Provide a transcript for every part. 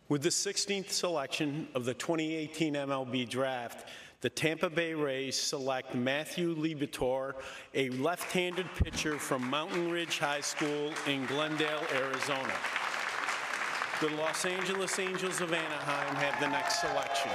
With the 16th selection of the 2018 MLB Draft, the Tampa Bay Rays select Matthew Liberatore, a left-handed pitcher from Mountain Ridge High School in Glendale, Arizona. The Los Angeles Angels of Anaheim have the next selection.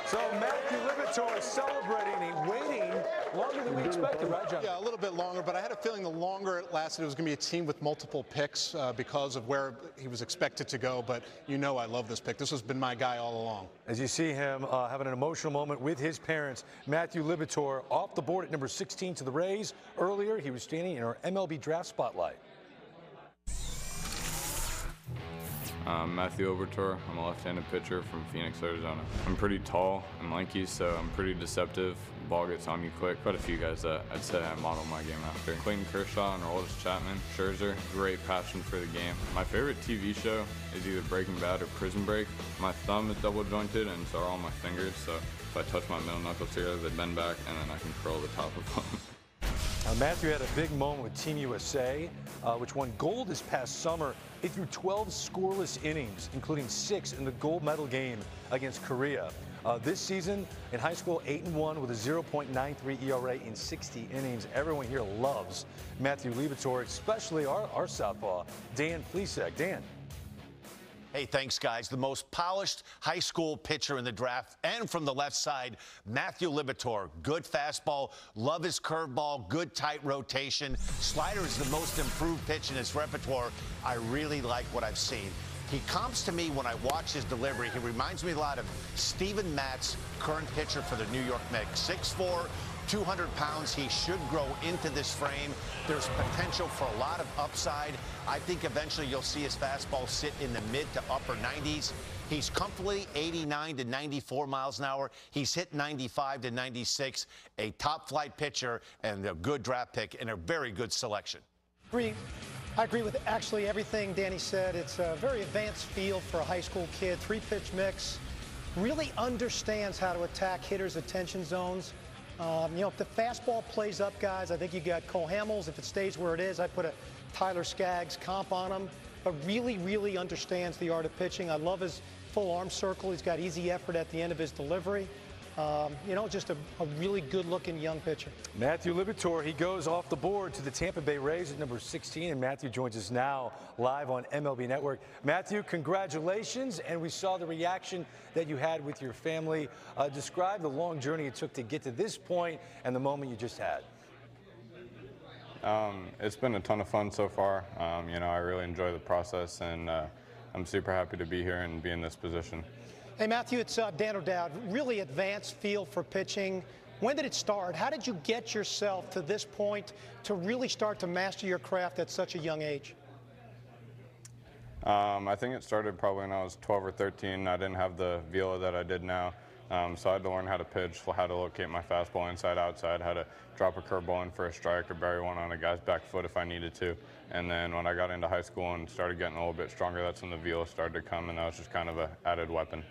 So Matthew Liberatore is celebrating. He's waiting longer than we expected, right, John? Yeah, a little bit longer, but I had a feeling the longer it lasted, it was going to be a team with multiple picks because of where he was expected to go. But you know I love this pick. This has been my guy all along. As you see him having an emotional moment with his parents, Matthew Liberatore off the board at number 16 to the Rays. Earlier, he was standing in our MLB Draft Spotlight. I'm Matthew Liberatore. I'm a left-handed pitcher from Phoenix, Arizona. I'm pretty tall and lanky, so I'm pretty deceptive. Ball gets on you quick. Quite a few guys that I'd say I model my game after. Clayton Kershaw and Aroldis Chapman, Scherzer, great passion for the game. My favorite TV show is either Breaking Bad or Prison Break. My thumb is double jointed and so are all my fingers, so if I touch my middle knuckles here, they bend back and then I can curl the top of them. Matthew had a big moment with Team USA, which won gold this past summer. He threw 12 scoreless innings, including 6 in the gold medal game against Korea. This season, in high school, 8-1 with a 0.93 ERA in 60 innings. Everyone here loves Matthew Liberatore, especially our southpaw, Dan Plesac. Dan. Hey, thanks, guys. The most polished high school pitcher in the draft, and from the left side, Matthew Liberatore. Good fastball, love his curveball, good tight rotation. Slider is the most improved pitch in his repertoire. I really like what I've seen. He comps to me when I watch his delivery. He reminds me a lot of Steven Matz, current pitcher for the New York Mets. 6'4", 200 pounds. He should grow into this frame. There's potential for a lot of upside. I think eventually you'll see his fastball sit in the mid to upper 90s. He's comfortably 89 to 94 miles an hour. He's hit 95 to 96. A top flight pitcher and a good draft pick and a very good selection. I agree with actually everything Danny said. It's a very advanced field for a high school kid. 3-pitch mix. Really understands how to attack hitters' attention zones. You know, if the fastball plays up, guys, I think you got Cole Hamels. If it stays where it is, I put a Tyler Skaggs comp on him. But really, really understands the art of pitching. I love his full arm circle. He's got easy effort at the end of his delivery. You know, just a really good-looking young pitcher. Matthew Liberatore, he goes off the board to the Tampa Bay Rays at number 16, and Matthew joins us now live on MLB Network. Matthew, congratulations, and we saw the reaction that you had with your family. Describe the long journey it took to get to this point and the moment you just had. It's been a ton of fun so far. You know, I really enjoy the process, and I'm super happy to be here and be in this position. Hey, Matthew, it's Dan O'Dowd. Really advanced feel for pitching. When did it start? How did you get yourself to this point to really start to master your craft at such a young age? I think it started probably when I was 12 or 13. I didn't have the velo that I did now, so I had to learn how to pitch, how to locate my fastball inside, outside, how to drop a curveball in for a strike or bury one on a guy's back foot if I needed to. And then when I got into high school and started getting a little bit stronger, that's when the velo started to come, and that was just kind of an added weapon.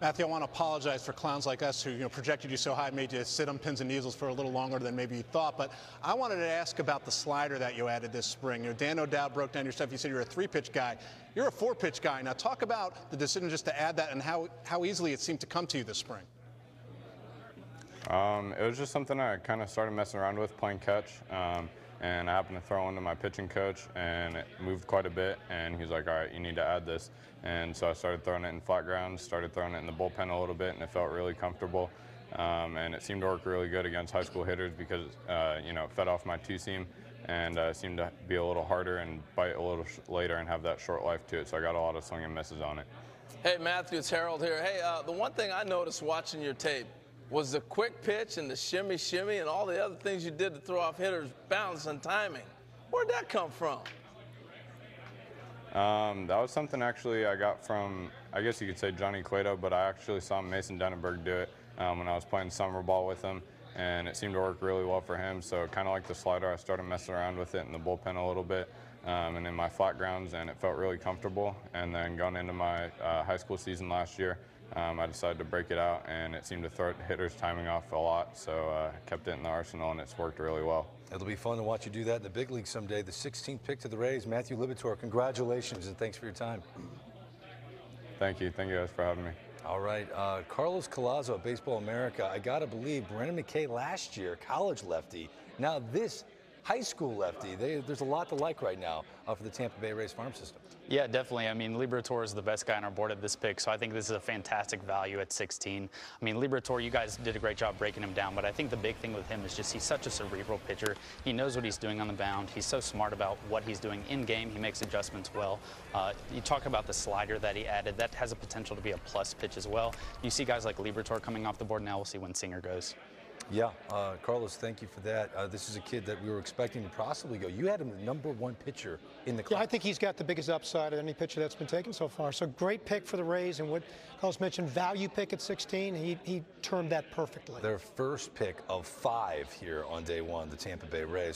Matthew, I want to apologize for clowns like us who projected you so high, made you sit on pins and needles for a little longer than maybe you thought. But I wanted to ask about the slider that you added this spring. Dan O'Dowd broke down your stuff. You said you're a 3-pitch guy. You're a 4-pitch guy. Now talk about the decision just to add that and how easily it seemed to come to you this spring. It was just something I kind of started messing around with, playing catch. And I happened to throw into my pitching coach, and it moved quite a bit, and he's like, all right, you need to add this. And so I started throwing it in flat ground, started throwing it in the bullpen a little bit, and it felt really comfortable. And it seemed to work really good against high school hitters because, you know, it fed off my two-seam and seemed to be a little harder and bite a little later and have that short life to it, so I got a lot of swing and misses on it. Hey, Matthew, it's Harold here. Hey, the one thing I noticed watching your tape was the quick pitch and the shimmy and all the other things you did to throw off hitters' balance and timing. Where'd that come from? That was something actually I got from, I guess you could say Johnny Cueto, but I actually saw Mason Denneberg do it when I was playing summer ball with him, and it seemed to work really well for him. So kind of like the slider, I started messing around with it in the bullpen a little bit and in my flat grounds, and it felt really comfortable. And then going into my high school season last year, I decided to break it out, and it seemed to throw hitters' timing off a lot, so I kept it in the arsenal, and it's worked really well. It'll be fun to watch you do that in the big league someday. The 16th pick to the Rays, Matthew Liberatore. Congratulations, and thanks for your time. Thank you guys for having me. All right, Carlos Collazo at Baseball America. I gotta believe Brennan McKay last year, college lefty. Now this high school lefty. There's a lot to like right now for the Tampa Bay Rays farm system. Yeah, definitely. I mean, Liberatore is the best guy on our board at this pick, so I think this is a fantastic value at 16. I mean, Liberatore, you guys did a great job breaking him down, but I think the big thing with him is just he's such a cerebral pitcher. He knows what he's doing on the mound. He's so smart about what he's doing in game. He makes adjustments well. You talk about the slider that he added. That has a potential to be a plus pitch as well. You see guys like Liberatore coming off the board. Now we'll see when Singer goes. Yeah, Carlos, thank you for that. This is a kid that we were expecting to possibly go. You had him the #1 pitcher in the class. Yeah, I think he's got the biggest upside of any pitcher that's been taken so far. So great pick for the Rays, and what Carlos mentioned, value pick at 16, he termed that perfectly. Their first pick of 5 here on day 1, the Tampa Bay Rays.